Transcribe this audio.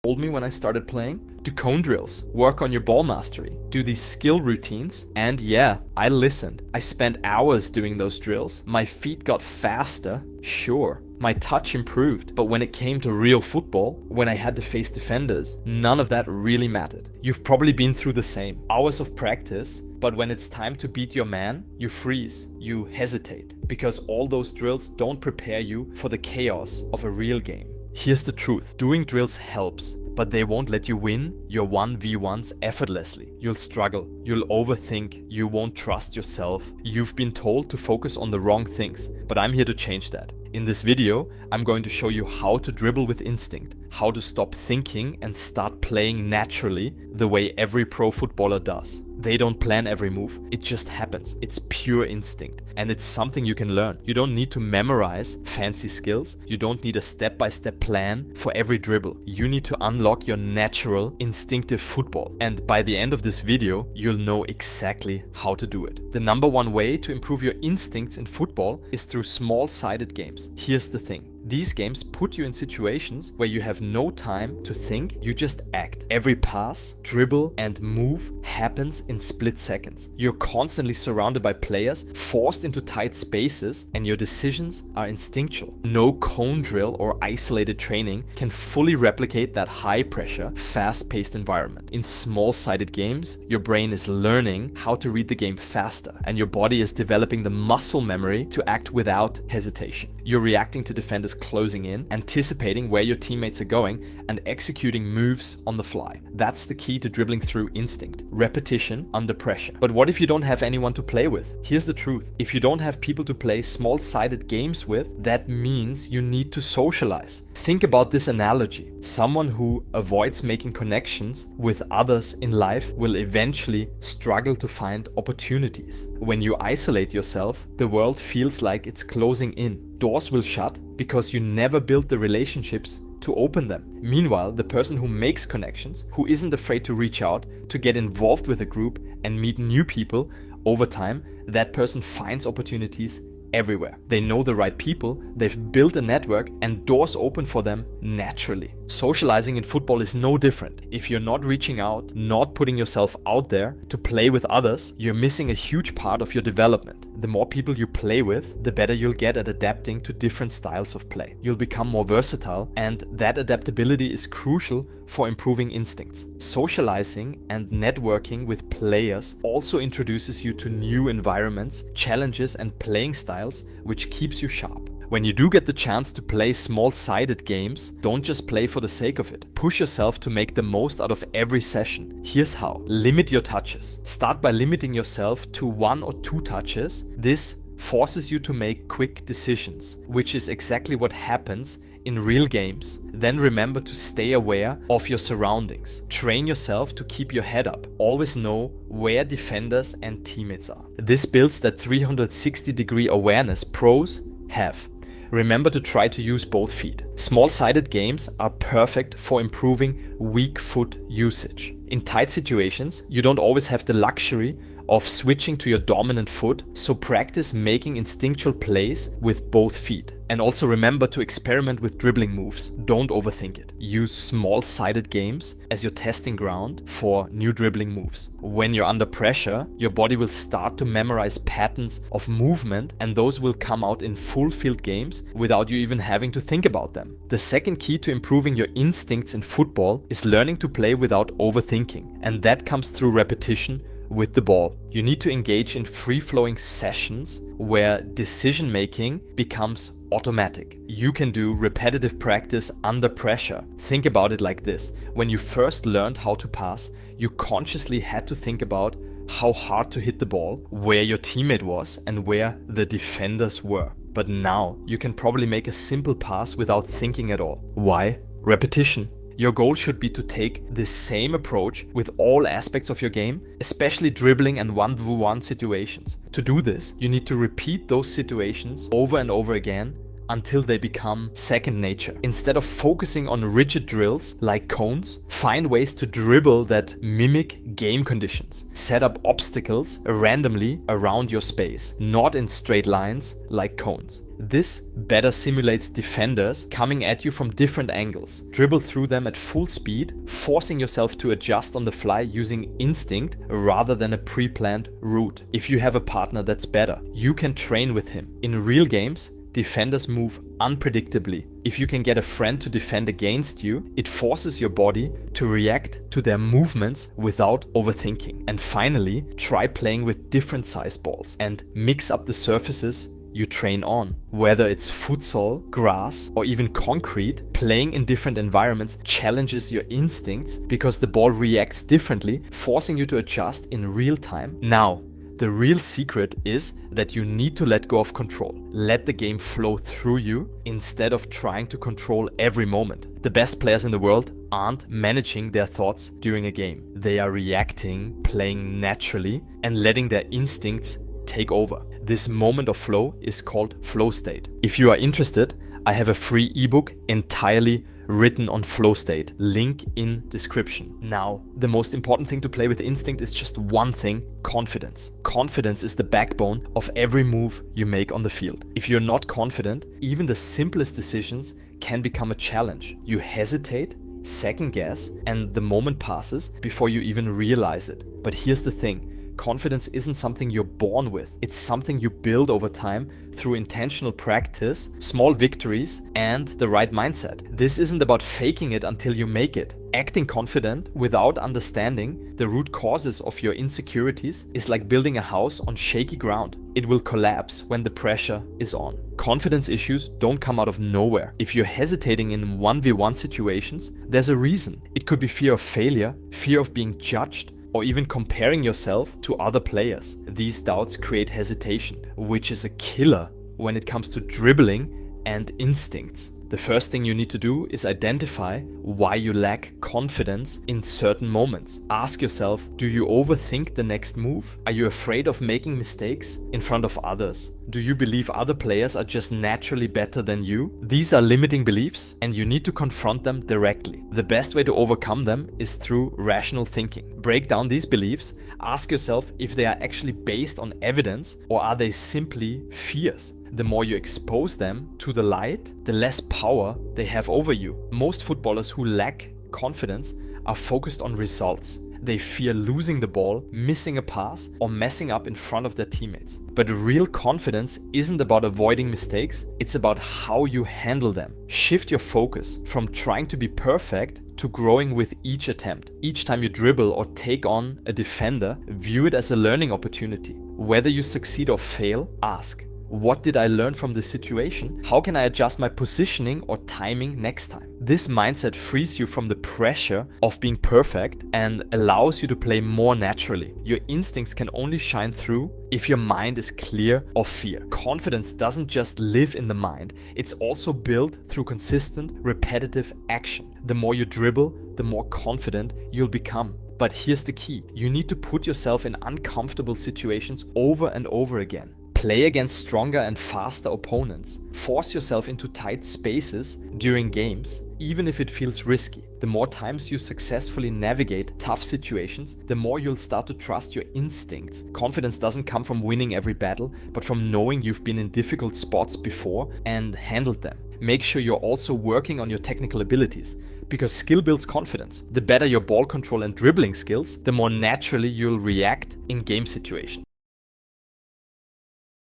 told me when I started playing? Do cone drills, work on your ball mastery, do these skill routines, and yeah, I listened. I spent hours doing those drills. My feet got faster, sure. My touch improved, but when it came to real football, when I had to face defenders, none of that really mattered. You've probably been through the same. Hours of practice, but when it's time to beat your man, you freeze, you hesitate, because all those drills don't prepare you for the chaos of a real game. Here's the truth, doing drills helps, but they won't let you win your 1v1s effortlessly. You'll struggle, you'll overthink, you won't trust yourself. You've been told to focus on the wrong things, but I'm here to change that. In this video, I'm going to show you how to dribble with instinct, how to stop thinking and start playing naturally the way every pro footballer does. They don't plan every move, it just happens. It's pure instinct, and it's something you can learn. You don't need to memorize fancy skills. You don't need a step-by-step plan for every dribble. You need to unlock your natural, instinctive football. And by the end of this video, you'll know exactly how to do it. The number one way to improve your instincts in football is through small-sided games. Here's the thing. These games put you in situations where you have no time to think, you just act. Every pass, dribble, and move happens in split seconds. You're constantly surrounded by players, forced into tight spaces, and your decisions are instinctual. No cone drill or isolated training can fully replicate that high-pressure, fast-paced environment. In small-sided games, your brain is learning how to read the game faster, and your body is developing the muscle memory to act without hesitation. You're reacting to defenders closing in, anticipating where your teammates are going, and executing moves on the fly. That's the key to dribbling through instinct. Repetition under pressure. But what if you don't have anyone to play with? Here's the truth. If you don't have people to play small-sided games with, that means you need to socialize. Think about this analogy. Someone who avoids making connections with others in life will eventually struggle to find opportunities. When you isolate yourself, the world feels like it's closing in. Doors will shut because you never build the relationships to open them. Meanwhile, the person who makes connections, who isn't afraid to reach out, to get involved with a group and meet new people over time, that person finds opportunities everywhere. They know the right people, they've built a network, and doors open for them naturally. Socializing in football is no different. If you're not reaching out, not putting yourself out there to play with others, you're missing a huge part of your development. The more people you play with, the better you'll get at adapting to different styles of play. You'll become more versatile, and that adaptability is crucial for improving instincts. Socializing and networking with players also introduces you to new environments, challenges, and playing styles, which keeps you sharp. When you do get the chance to play small-sided games, don't just play for the sake of it. Push yourself to make the most out of every session. Here's how. Limit your touches. Start by limiting yourself to 1 or 2 touches. This forces you to make quick decisions, which is exactly what happens in real games. Then remember to stay aware of your surroundings. Train yourself to keep your head up. Always know where defenders and teammates are. This builds that 360-degree awareness pros have. Remember to try to use both feet. Small-sided games are perfect for improving weak foot usage. In tight situations, you don't always have the luxury of switching to your dominant foot, so practice making instinctual plays with both feet. And also remember to experiment with dribbling moves. Don't overthink it. Use small-sided games as your testing ground for new dribbling moves. When you're under pressure, your body will start to memorize patterns of movement, and those will come out in full-field games without you even having to think about them. The second key to improving your instincts in football is learning to play without overthinking, and that comes through repetition with the ball. You need to engage in free-flowing sessions where decision-making becomes automatic. You can do repetitive practice under pressure. Think about it like this. When you first learned how to pass, you consciously had to think about how hard to hit the ball, where your teammate was, and where the defenders were. But now you can probably make a simple pass without thinking at all. Why? Repetition. Your goal should be to take the same approach with all aspects of your game, especially dribbling and one-to-one situations. To do this, you need to repeat those situations over and over again until they become second nature. Instead of focusing on rigid drills like cones, find ways to dribble that mimic game conditions. Set up obstacles randomly around your space, not in straight lines like cones. This better simulates defenders coming at you from different angles. Dribble through them at full speed, forcing yourself to adjust on the fly using instinct rather than a pre-planned route. If you have a partner that's better, you can train with him. In real games, defenders move unpredictably. If you can get a friend to defend against you, it forces your body to react to their movements without overthinking. And finally, try playing with different size balls and mix up the surfaces you train on. Whether it's futsal, grass, or even concrete, playing in different environments challenges your instincts because the ball reacts differently, forcing you to adjust in real time. Now, the real secret is that you need to let go of control. Let the game flow through you instead of trying to control every moment. The best players in the world aren't managing their thoughts during a game. They are reacting, playing naturally, and letting their instincts take over. This moment of flow is called flow state. If you are interested, I have a free ebook entirely written on flow state. Link in description. Now, the most important thing to play with instinct is just one thing: confidence. Confidence is the backbone of every move you make on the field. If you're not confident, even the simplest decisions can become a challenge. You hesitate, second guess, and the moment passes before you even realize it. But here's the thing. Confidence isn't something you're born with. It's something you build over time through intentional practice, small victories, and the right mindset. This isn't about faking it until you make it. Acting confident without understanding the root causes of your insecurities is like building a house on shaky ground. It will collapse when the pressure is on. Confidence issues don't come out of nowhere. If you're hesitating in 1v1 situations, there's a reason. It could be fear of failure, fear of being judged, or even comparing yourself to other players. These doubts create hesitation, which is a killer when it comes to dribbling and instincts. The first thing you need to do is identify why you lack confidence in certain moments. Ask yourself, do you overthink the next move? Are you afraid of making mistakes in front of others? Do you believe other players are just naturally better than you? These are limiting beliefs and you need to confront them directly. The best way to overcome them is through rational thinking. Break down these beliefs. Ask yourself if they are actually based on evidence or are they simply fears. The more you expose them to the light, the less power they have over you. Most footballers who lack confidence are focused on results. They fear losing the ball, missing a pass, or messing up in front of their teammates. But real confidence isn't about avoiding mistakes, it's about how you handle them. Shift your focus from trying to be perfect to growing with each attempt. Each time you dribble or take on a defender, view it as a learning opportunity. Whether you succeed or fail, ask, what did I learn from this situation? How can I adjust my positioning or timing next time? This mindset frees you from the pressure of being perfect and allows you to play more naturally. Your instincts can only shine through if your mind is clear of fear. Confidence doesn't just live in the mind, it's also built through consistent, repetitive action. The more you dribble, the more confident you'll become. But here's the key. You need to put yourself in uncomfortable situations over and over again. Play against stronger and faster opponents. Force yourself into tight spaces during games, even if it feels risky. The more times you successfully navigate tough situations, the more you'll start to trust your instincts. Confidence doesn't come from winning every battle, but from knowing you've been in difficult spots before and handled them. Make sure you're also working on your technical abilities, because skill builds confidence. The better your ball control and dribbling skills, the more naturally you'll react in game situations.